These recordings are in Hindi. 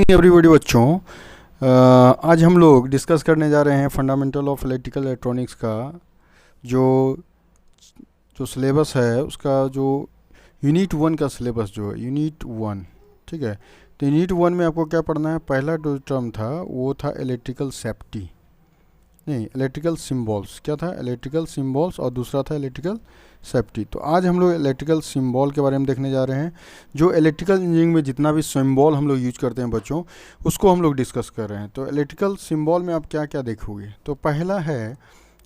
एवरीबॉडी बच्चों, आज हम लोग डिस्कस करने जा रहे हैं फंडामेंटल ऑफ इलेक्ट्रिकल इलेक्ट्रॉनिक्स का जो जो सिलेबस है उसका जो यूनिट 1 का सिलेबस जो है यूनिट 1। ठीक है, तो यूनिट 1 में आपको क्या पढ़ना है। पहला जो टर्म था वो था इलेक्ट्रिकल सेफ्टी, नहीं इलेक्ट्रिकल सिम्बॉल्स। क्या था? इलेक्ट्रिकल सिम्बॉल्स, और दूसरा था इलेक्ट्रिकल सेफ्टी। तो आज हम लोग इलेक्ट्रिकल सिम्बॉल के बारे में देखने जा रहे हैं। जो इलेक्ट्रिकल इंजीनियरिंग में जितना भी सिम्बॉल हम लोग यूज करते हैं बच्चों, उसको हम लोग डिस्कस कर रहे हैं। तो इलेक्ट्रिकल सिम्बॉल में आप क्या क्या देखोगे, तो पहला है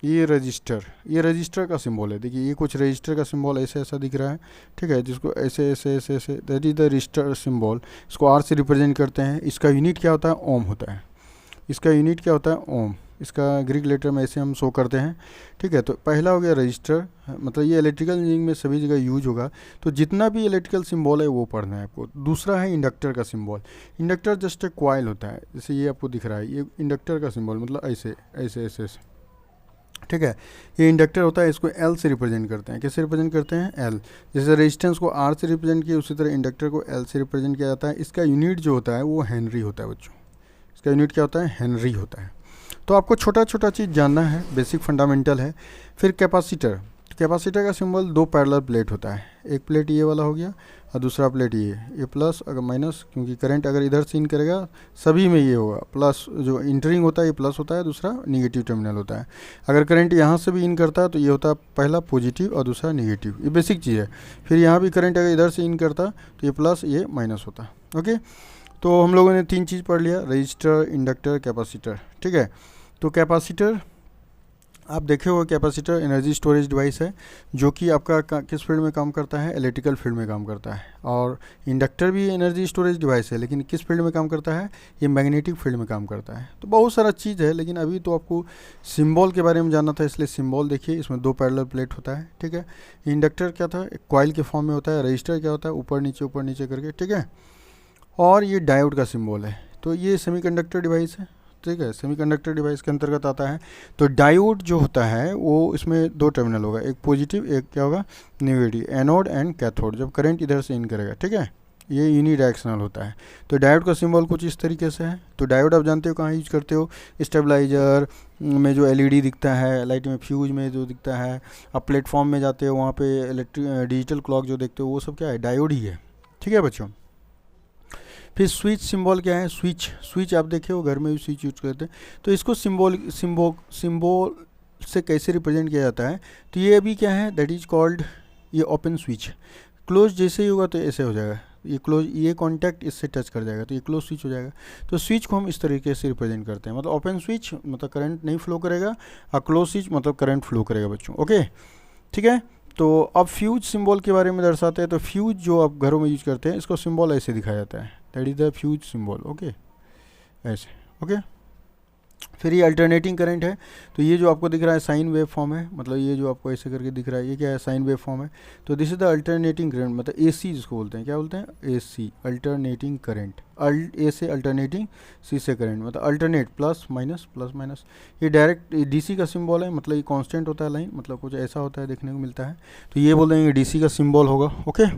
ये रजिस्टर। ये रजिस्टर का सिंबल है। देखिए ये कुछ रजिस्टर का सिंबल ऐसे ऐसा दिख रहा है, ठीक है, जिसको ऐसे ऐसे ऐसे ऐसे, that is the register symbol. इसको आर से रिप्रेजेंट करते हैं। इसका यूनिट क्या होता है? ओम होता है। इसका यूनिट क्या होता है? ओम। इसका ग्रीक लेटर में ऐसे हम शो करते हैं। ठीक है, तो पहला हो गया रजिस्टर, मतलब ये इलेक्ट्रिकल इंजीनियरिंग में सभी जगह यूज होगा। तो जितना भी इलेक्ट्रिकल सिंबल है वो पढ़ना है आपको। दूसरा है इंडक्टर का symbol. Inductor just a coil होता है, जैसे ये आपको दिख रहा है, ये इंडक्टर का सिंबल, मतलब ऐसे ऐसे ऐसे ऐसे। ठीक है, ये इंडक्टर होता है, इसको एल से रिप्रेजेंट करते हैं। कैसे रिप्रेजेंट करते हैं? एल। जैसे रेजिस्टेंस को आर से रिप्रेजेंट किया, उसी तरह इंडक्टर को एल से रिप्रेजेंट किया जाता है। इसका यूनिट जो होता है वो हेनरी होता है बच्चों। इसका यूनिट क्या होता है? हेनरी होता है। तो आपको छोटा छोटा चीज़ जानना है, बेसिक फंडामेंटल है। फिर कैपेसिटर। कैपेसिटर का सिंबल दो पैरेलल प्लेट होता है। एक प्लेट ये वाला हो गया और दूसरा प्लेट ये प्लस अगर माइनस, क्योंकि करंट अगर इधर से इन करेगा सभी में ये होगा प्लस। जो इंटरिंग होता है ये प्लस होता है, दूसरा निगेटिव टर्मिनल होता है। अगर करंट यहाँ से भी इन करता है तो ये होता है पहला पॉजिटिव और दूसरा निगेटिव। ये बेसिक चीज़ है। फिर यहाँ भी करंट अगर इधर से इन करता तो ये प्लस, ये माइनस होता। ओके, तो हम लोगों ने तीन चीज़ पढ़ लिया, रजिस्टर, इंडक्टर, कैपेसिटर। ठीक है, तो कैपेसिटर आप देखे हुए, कैपेसिटर एनर्जी स्टोरेज डिवाइस है जो कि आपका किस फील्ड में काम करता है? इलेक्ट्रिकल फील्ड में काम करता है। और इंडक्टर भी एनर्जी स्टोरेज डिवाइस है, लेकिन किस फील्ड में काम करता है? ये मैग्नेटिक फील्ड में काम करता है। तो बहुत सारा चीज़ है, लेकिन अभी तो आपको सिंबल के बारे में जानना था, इसलिए सिंबल देखिए, इसमें दो पैरेलल प्लेट होता है। ठीक है, इंडक्टर क्या था? एक कॉइल के फॉर्म में होता है। रजिस्टर क्या होता है? ऊपर नीचे करके। ठीक है, और ये डायोड का सिंबल है। तो ये सेमीकंडक्टर डिवाइस है। ठीक है, सेमीकंडक्टर डिवाइस के अंतर्गत आता है। तो डायोड जो होता है वो इसमें दो टर्मिनल होगा, एक पॉजिटिव, एक क्या होगा? Negative, anode and cathode. जब करंट इधर से इन करेगा, ठीक है, ये यूनिडायरेक्शनल होता है। तो डायोड का सिंबल कुछ इस तरीके से है। तो डायोड आप जानते हो कहाँ यूज करते हो? स्टेबलाइजर में जो एलईडी दिखता है, लाइट में फ्यूज में जो दिखता है। आप प्लेटफॉर्म में जाते हो, वहाँ पे इलेक्ट्रिक डिजिटल क्लॉक जो देखते हो वो सब क्या है? डायोड ही है। ठीक है बच्चों, फिर स्विच सिंबल क्या है? स्विच आप देखे हो, घर में भी स्विच यूज करते हैं। तो इसको सिंबल से कैसे रिप्रेजेंट किया जाता है? तो ये अभी क्या है? दैट इज कॉल्ड ये ओपन स्विच। क्लोज जैसे ही होगा तो ऐसे हो जाएगा, ये क्लोज, ये कॉन्टैक्ट इससे टच कर जाएगा तो ये क्लोज स्विच हो जाएगा। तो स्विच को हम इस तरीके से रिप्रेजेंट करते हैं, मतलब ओपन स्विच मतलब करंट नहीं फ्लो करेगा, और क्लोज स्विच मतलब करंट फ्लो करेगा बच्चों। ओके, ठीक है। तो अब फ्यूज सिंबल के बारे में दर्शाते हैं। तो फ्यूज जो आप घरों में यूज करते हैं, इसको सिंबल ऐसे दिखाया जाता है, that is the fuse symbol. Okay, ऐसे। ओके, फिर ये अल्टरनेटिंग करंट है। तो ये जो आपको दिख रहा है साइन वेव फॉर्म है, मतलब ये जो आपको ऐसे करके दिख रहा है ये क्या है? साइन वेव फॉर्म है। तो this is the alternating current, मतलब एसी जिसको बोलते हैं। क्या बोलते हैं? AC, alternating current. ए से अल्टरनेटिंग, सी से करंट, मतलब अल्टरनेट, प्लस माइनस। ये डायरेक्ट डीसी का सिंबल है, मतलब ये कांस्टेंट होता है लाइन, मतलब कुछ ऐसा होता है, देखने को मिलता है। तो ये बोल देंगे डीसी का सिंबल होगा। ओके,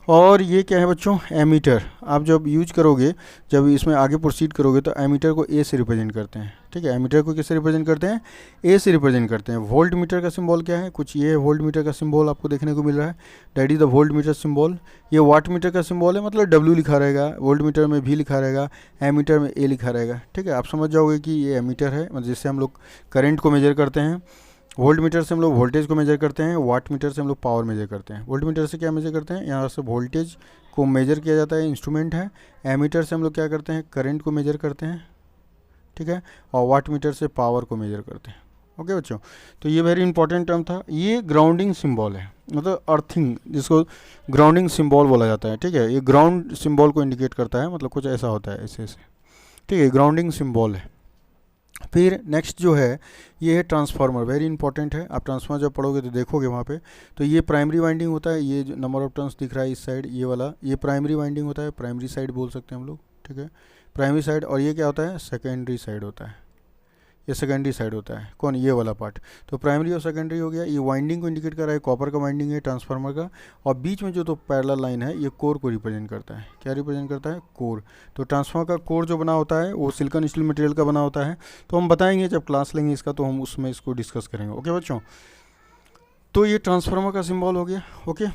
और ये क्या है बच्चों? एमीटर। आप जब यूज करोगे, जब इसमें आगे प्रोसीड करोगे, तो एमीटर को ए से रिप्रेजेंट करते हैं। ठीक है, एमीटर को किससे रिप्रेजेंट करते हैं? ए से रिप्रेजेंट करते हैं। वोल्ट मीटर का सिंबल क्या है? कुछ ये वोल्ट मीटर का सिंबल आपको देखने को मिल रहा है, that is the volt meter symbol. ये वाट मीटर का सिंबल है, मतलब डब्ल्यू लिखा रहेगा, वोल्ट मीटर में भी लिखा रहेगा, एमीटर में ए लिखा रहेगा। ठीक है, आप समझ जाओगे कि ये एमीटर है, मतलब जिससे हम लोग करंट को मेजर करते हैं। वोल्ट मीटर से हम लोग वोल्टेज को मेजर करते हैं, वाट मीटर से हम लोग पावर मेजर करते हैं। वोल्ट मीटर से क्या मेजर करते हैं? यहाँ से वोल्टेज को मेजर किया जाता है, इंस्ट्रूमेंट है। एमीटर से हम लोग क्या करते हैं? करंट को मेजर करते हैं। ठीक है, और वाट मीटर से पावर को मेजर करते हैं। ओके बच्चों, तो ये वेरी इंपॉर्टेंट टर्म था। ये ग्राउंडिंग सिंबल है, मतलब अर्थिंग, जिसको ग्राउंडिंग सिंबल बोला जाता है। ठीक है, ये ग्राउंड सिंबल को इंडिकेट करता है, मतलब कुछ ऐसा होता है ऐसे ऐसे। ठीक है, ग्राउंडिंग सिंबल है। फिर नेक्स्ट जो है ये है ट्रांसफार्मर, वेरी इंपॉर्टेंट है। आप ट्रांसफार्मर जब पढ़ोगे तो देखोगे वहाँ पे, तो ये प्राइमरी वाइंडिंग होता है। ये जो नंबर ऑफ टर्न्स दिख रहा है इस साइड, ये वाला, ये प्राइमरी वाइंडिंग होता है, प्राइमरी साइड बोल सकते हैं हम लोग। ठीक है, प्राइमरी साइड। और ये क्या होता है? सेकेंडरी साइड होता है। ये सेकेंडरी साइड होता है, कौन, ये वाला पार्ट। तो प्राइमरी और सेकेंडरी हो गया। ये वाइंडिंग को इंडिकेट कर रहा है, कॉपर का वाइंडिंग है ट्रांसफार्मर का, और बीच में जो तो पैरेलल लाइन है ये कोर को रिप्रेजेंट करता है। क्या रिप्रेजेंट करता है? कोर। तो ट्रांसफार्मर का कोर जो बना होता है वो सिलिकॉन स्टील मटेरियल का बना होता है। तो हम बताएंगे जब क्लास लेंगे इसका, तो हम उसमें इसको डिस्कस करेंगे। ओके बच्चों, तो ये ट्रांसफार्मर का सिंबल हो गया। ओके,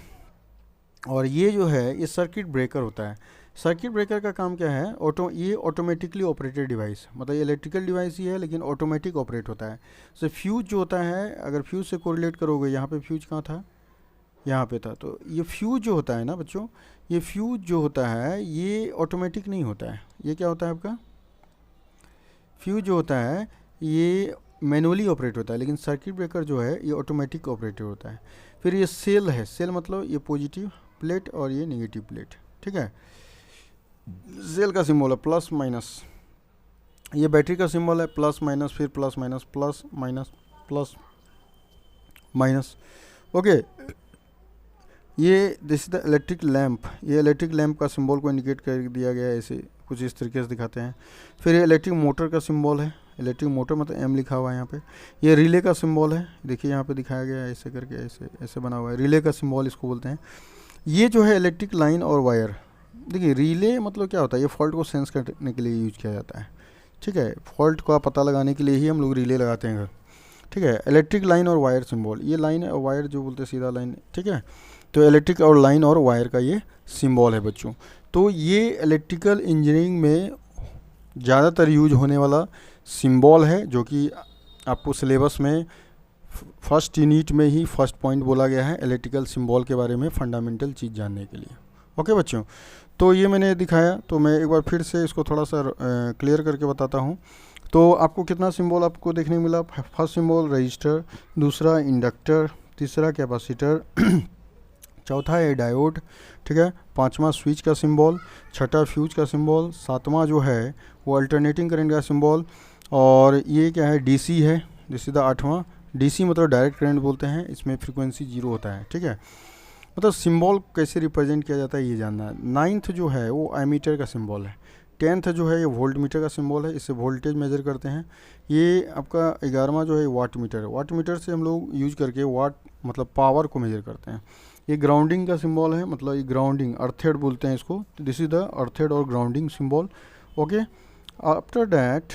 और ये जो है ये सर्किट ब्रेकर होता है। सर्किट ब्रेकर का काम क्या है? ये ऑटोमेटिकली ऑपरेटेड डिवाइस, मतलब ये इलेक्ट्रिकल डिवाइस ही है लेकिन ऑटोमेटिक ऑपरेट होता है। सो फ्यूज जो होता है, अगर फ्यूज से कोरिलेट करोगे, यहाँ पे फ्यूज कहाँ था? यहाँ पे था। तो ये फ्यूज जो होता है ना बच्चों, ये फ्यूज जो होता है ये ऑटोमेटिक नहीं होता है। ये क्या होता है आपका? फ्यूज जो होता है ये मैनुअली ऑपरेट होता है, लेकिन सर्किट ब्रेकर जो है ये ऑटोमेटिक ऑपरेटेड होता है। फिर ये सेल है, सेल मतलब ये पॉजिटिव प्लेट और ये नेगेटिव प्लेट, ठीक है। सेल का सिंबल है प्लस माइनस, ये बैटरी का सिंबल है प्लस माइनस, फिर plus minus, plus minus, plus minus. Okay, ये this is the electric lamp, ये इलेक्ट्रिक लैंप का सिंबल को इंडिकेट कर दिया गया है, ऐसे कुछ इस तरीके से दिखाते हैं। फिर ये इलेक्ट्रिक मोटर का सिंबल है, इलेक्ट्रिक मोटर मतलब एम लिखा हुआ है यहाँ पे। ये रिले का सिंबल है, देखिए यहाँ पे दिखाया गया है ऐसे करके, ऐसे ऐसे बना हुआ है, रिले का सिंबल इसको बोलते हैं। ये जो है इलेक्ट्रिक लाइन और वायर, देखिए रिले मतलब क्या होता है? ये फॉल्ट को सेंस करने के लिए यूज किया जाता है, ठीक है। फॉल्ट का पता लगाने के लिए ही हम लोग रिले लगाते हैं, ठीक है। इलेक्ट्रिक लाइन और वायर सिंबल, ये लाइन और वायर जो बोलते हैं सीधा लाइन, ठीक है। तो इलेक्ट्रिक और लाइन और वायर का ये सिंबल है बच्चों। तो ये इलेक्ट्रिकल इंजीनियरिंग में ज़्यादातर यूज होने वाला सिंबल है, जो कि आपको सिलेबस में फर्स्ट यूनिट में ही फर्स्ट पॉइंट बोला गया है इलेक्ट्रिकल सिंबल के बारे में, फंडामेंटल चीज़ जानने के लिए। ओके बच्चों, तो ये मैंने दिखाया, तो मैं एक बार फिर से इसको थोड़ा सा क्लियर करके बताता हूँ। तो आपको कितना सिंबल आपको देखने को मिला? फर्स्ट सिंबल रजिस्टर, दूसरा इंडक्टर, तीसरा कैपेसिटर, चौथा है डायोड, ठीक है, पांचवा स्विच का सिंबल, छठा फ्यूज का सिंबल, सातवां जो है वो अल्टरनेटिंग करंट का सिंबल, और ये क्या है? डीसी है, दिस इज द आठवां। डीसी मतलब डायरेक्ट करंट बोलते हैं, इसमें फ्रीक्वेंसी 0 होता है, ठीक है। मतलब सिंबल कैसे रिप्रेजेंट किया जाता है ये जानना है। नाइन्थ जो है वो एमीटर का सिंबल है। 10th जो है ये वोल्ट मीटर का सिंबल है, इससे वोल्टेज मेजर करते हैं। ये आपका 11वां जो है वाट मीटर है, वाट मीटर से हम लोग यूज करके वाट मतलब पावर को मेजर करते हैं। ये ग्राउंडिंग का सिंबल है, मतलब ये ग्राउंडिंग, अर्थेड बोलते हैं इसको, दिस इज द अर्थेड और grounding symbol. Okay, after that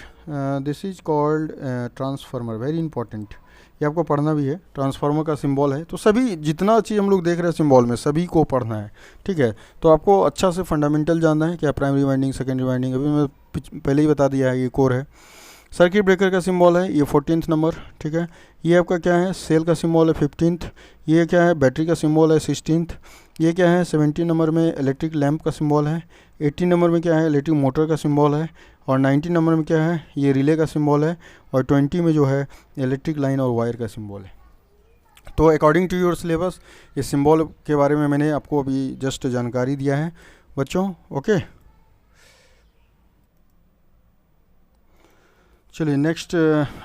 this is called transformer, very important, ये आपको पढ़ना भी है। ट्रांसफार्मर का सिंबल है, तो सभी जितना चीज़ हम लोग देख रहे हैं सिंबल में सभी को पढ़ना है, ठीक है। तो आपको अच्छा से फंडामेंटल जानना है, क्या प्राइमरी वाइंडिंग, सेकेंडरी वाइंडिंग, अभी मैं पहले ही बता दिया है, ये कोर है। सर्किट ब्रेकर का सिंबल है ये 14th नंबर, ठीक है। ये आपका क्या है? सेल का सिंबल है 15th। ये क्या है? बैटरी का सिंबल है 16th। ये क्या है? 17 नंबर में इलेक्ट्रिक लैंप का सिंबल है। 18 नंबर में क्या है? इलेक्ट्रिक मोटर का सिंबल है। और 19 नंबर में क्या है? ये रिले का सिंबल है। और 20 में जो है इलेक्ट्रिक लाइन और वायर का सिंबल है। तो अकॉर्डिंग टू योर सिलेबस ये सिंबल के बारे में मैंने आपको अभी जस्ट जानकारी दिया है बच्चों। ओके, चलिए नेक्स्ट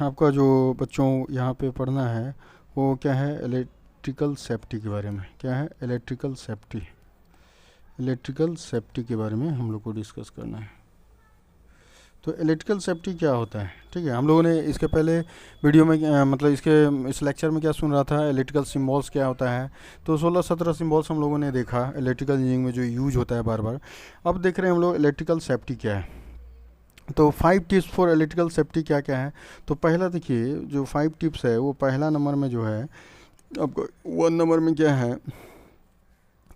आपका जो बच्चों यहाँ पे पढ़ना है वो क्या है? इलेक्ट्रिकल सेफ्टी के बारे में। क्या है? Electrical safety. इलेक्ट्रिकल सेफ्टी के बारे में हम लोग को डिस्कस करना है। तो इलेक्ट्रिकल सेफ्टी क्या होता है? ठीक है, हम लोगों ने इसके पहले वीडियो में मतलब इस लेक्चर में क्या सुन रहा था, इलेक्ट्रिकल सिम्बॉल्स क्या होता है। तो 16-17 सिम्बॉल्स हम लोगों ने देखा इलेक्ट्रिकल इंजीनियरिंग में जो यूज होता है बार बार। अब देख रहे हैं हम लोग इलेक्ट्रिकल सेफ्टी क्या है। तो 5 टिप्स फॉर इलेक्ट्रिकल सेफ्टी क्या क्या है। तो पहला देखिए जो 5 टिप्स है वो पहला नंबर में जो है आपको 1 नंबर में क्या है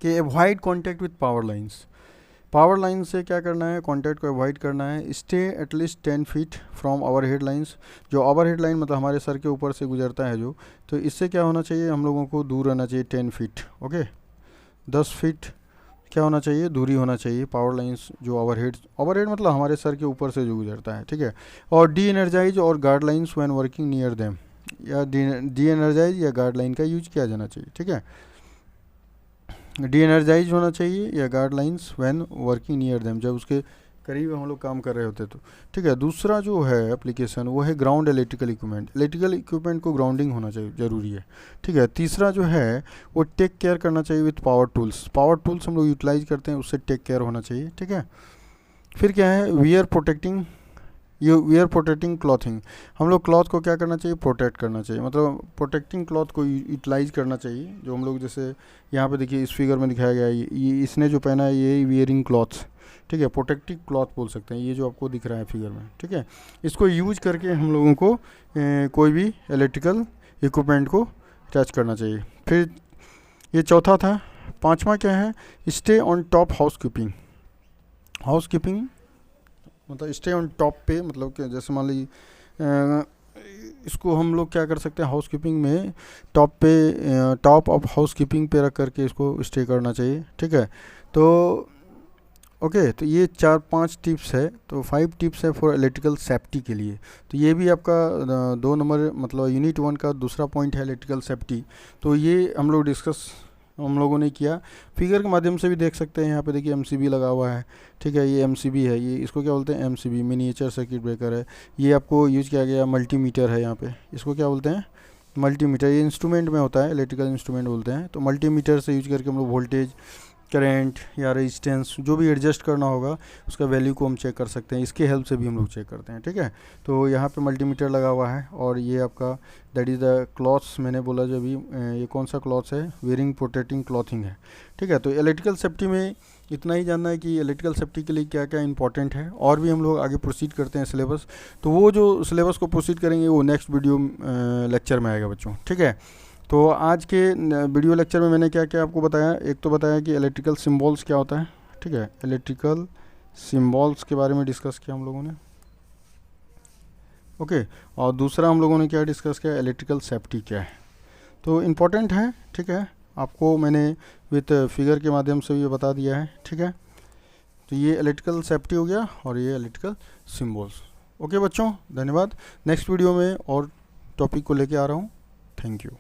कि avoid contact with power lines. Power line से क्या करना है? कॉन्टैक्ट को अवॉइड करना है। Stay at least 10 feet from overhead lines. जो आवर हेड लाइन मतलब हमारे सर के ऊपर से गुजरता है जो, तो इससे क्या होना चाहिए, हम लोगों को दूर रहना चाहिए 10 फीट। ओके, 10 फीट क्या होना चाहिए? दूरी होना चाहिए पावर लाइन्स जो ओवर हेड मतलब हमारे सर के ऊपर से जो गुजरता है, ठीक है। और डी एनर्जाइज और guard lines when working near them, या डी एनर्जाइज या गार्ड लाइन का यूज किया जाना चाहिए, ठीक है। डी एनर्जाइज होना चाहिए या guard lines when working near them, जब उसके करीब हम लोग काम कर रहे होते तो, ठीक है। दूसरा जो है एप्लीकेशन वो है ground electrical equipment. Electrical equipment को ग्राउंडिंग होना चाहिए, ज़रूरी है, ठीक है। तीसरा जो है वो टेक केयर करना चाहिए with power tools. Power tools हम लोग यूटिलाइज करते हैं, उससे टेक केयर होना चाहिए, ठीक है। फिर क्या है? वियर प्रोटेक्टिंग ये वेयर प्रोटेक्टिंग क्लॉथिंग, हम लोग क्लॉथ को क्या करना चाहिए, प्रोटेक्ट करना चाहिए, मतलब प्रोटेक्टिंग क्लॉथ को यूटिलाइज करना चाहिए। जो हम लोग जैसे यहाँ पे देखिए इस फिगर में दिखाया गया है, ये इसने जो पहना है ये वेयरिंग क्लॉथ्स, ठीक है, प्रोटेक्टिव क्लॉथ बोल सकते हैं, ये जो आपको दिख रहा है फिगर में, ठीक है। इसको यूज करके हम लोगों को कोई भी इलेक्ट्रिकल इक्विपमेंट को टच करना चाहिए। फिर ये चौथा था। पांचवा क्या है, stay on top house keeping. House keeping मतलब स्टे ऑन टॉप पे, मतलब कि जैसे मान लीजिए इसको हम लोग क्या कर सकते हैं, हाउस कीपिंग में टॉप पे, टॉप ऑफ हाउस कीपिंग पे रख करके इसको स्टे करना चाहिए, ठीक है। तो ओके, तो ये 4-5 टिप्स है, तो 5 टिप्स है फॉर इलेक्ट्रिकल सेफ्टी के लिए। तो ये भी आपका 2 नंबर मतलब यूनिट 1 का दूसरा पॉइंट है इलेक्ट्रिकल सेफ्टी। तो ये हम लोग डिस्कस हम लोगों ने किया, फिगर के माध्यम से भी देख सकते हैं। यहाँ पे देखिए एमसीबी लगा हुआ है, ठीक है, ये एमसीबी है, ये इसको क्या बोलते हैं, एमसीबी मिनिएचर सर्किट ब्रेकर है। ये आपको यूज किया गया मल्टीमीटर है, यहाँ पे इसको क्या बोलते हैं, मल्टीमीटर। ये इंस्ट्रूमेंट में होता है, इलेक्ट्रिकल इंस्ट्रूमेंट बोलते हैं। तो मल्टीमीटर से यूज करके हम लोग वोल्टेज, करेंट या रेजिस्टेंस जो भी एडजस्ट करना होगा उसका वैल्यू को हम चेक कर सकते हैं, इसके हेल्प से भी हम लोग चेक करते हैं, ठीक है। तो यहाँ पे मल्टीमीटर लगा हुआ है, और ये आपका दैट इज़ द क्लॉथ्स, मैंने बोला जो अभी ये कौन सा क्लॉथ्स है, वेयरिंग प्रोटेक्टिंग क्लॉथिंग है, ठीक है। तो इलेक्ट्रिकल सेफ्टी में इतना ही जानना है कि इलेक्ट्रिकल सेफ्टी के लिए क्या क्या इंपॉर्टेंट है, और भी हम लोग आगे प्रोसीड करते हैं सिलेबस। तो वो जो सिलेबस को प्रोसीड करेंगे वो नेक्स्ट वीडियो लेक्चर में आएगा बच्चों, ठीक है। तो आज के वीडियो लेक्चर में मैंने क्या क्या आपको बताया, एक तो बताया कि इलेक्ट्रिकल सिंबल्स क्या होता है, ठीक है, इलेक्ट्रिकल सिंबल्स के बारे में डिस्कस किया हम लोगों ने, ओके। और दूसरा हम लोगों ने क्या डिस्कस किया, इलेक्ट्रिकल सेफ्टी क्या है। तो इम्पोर्टेंट है, ठीक है, आपको मैंने विथ फिगर के माध्यम से ये बता दिया है, ठीक है। तो ये इलेक्ट्रिकल सेफ्टी हो गया और ये इलेक्ट्रिकल सिंबल्स। ओके बच्चों, धन्यवाद। नेक्स्ट वीडियो में और टॉपिक को लेके आ रहा हूँ। Thank you.